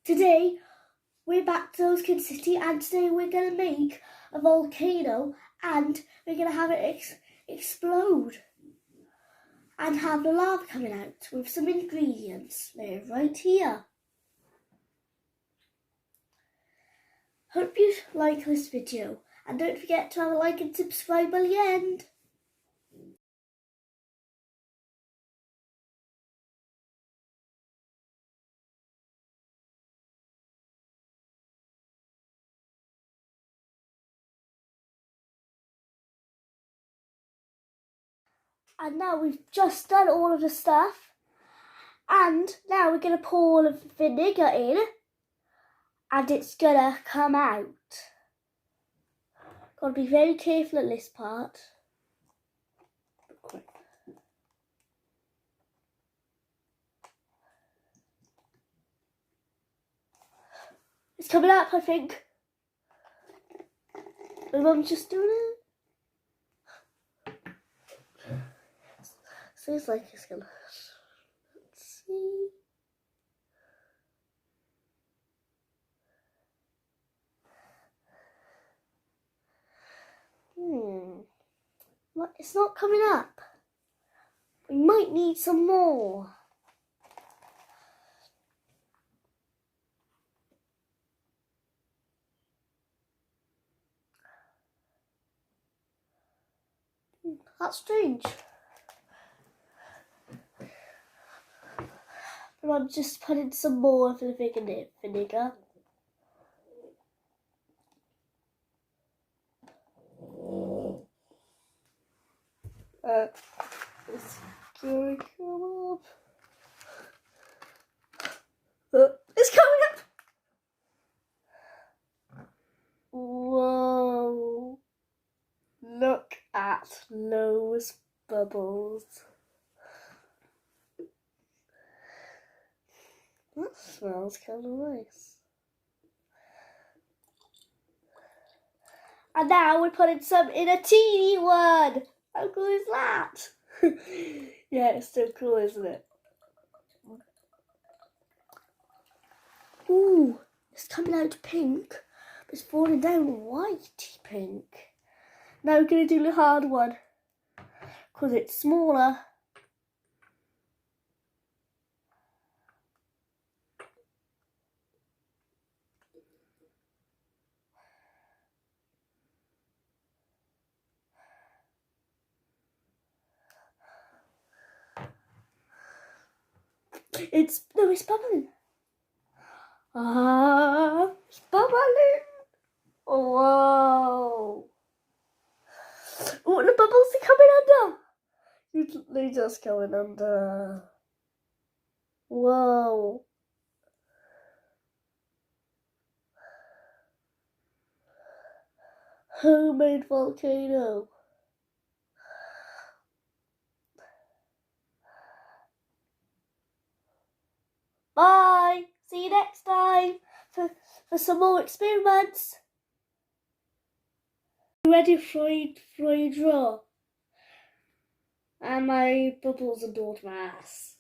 Today we're back to Ocean City, and today we're going to make a volcano and we're going to have it explode and have the lava coming out with some ingredients. They're right here. Hope you like this video and don't forget to have a like and subscribe at the end. And now we've just done all of the stuff, and now we're going to pour all of the vinegar in and it's going to come out. Got to be very careful at this part. It's coming up, I think. My mum's just doing it. Seems like it's gonna. Let's see. Well, it's not coming up. We might need some more. That's strange. But I'm just putting some more of the vinegar. It's going to come up. It's coming up! Whoa! Look at those bubbles. That smells kind of nice. And now we're putting some in a teeny one. How cool is that? Yeah, it's so cool, isn't it? Ooh, it's coming out pink, but it's falling down whitey pink. Now we're going to do the hard one, because it's smaller. It's bubbling. It's bubbling. Whoa. Oh, the bubbles are coming under. They're just going under. Whoa. Homemade volcano. Bye. See you next time for some more experiments. Ready for your draw? And my bubbles adored my ass.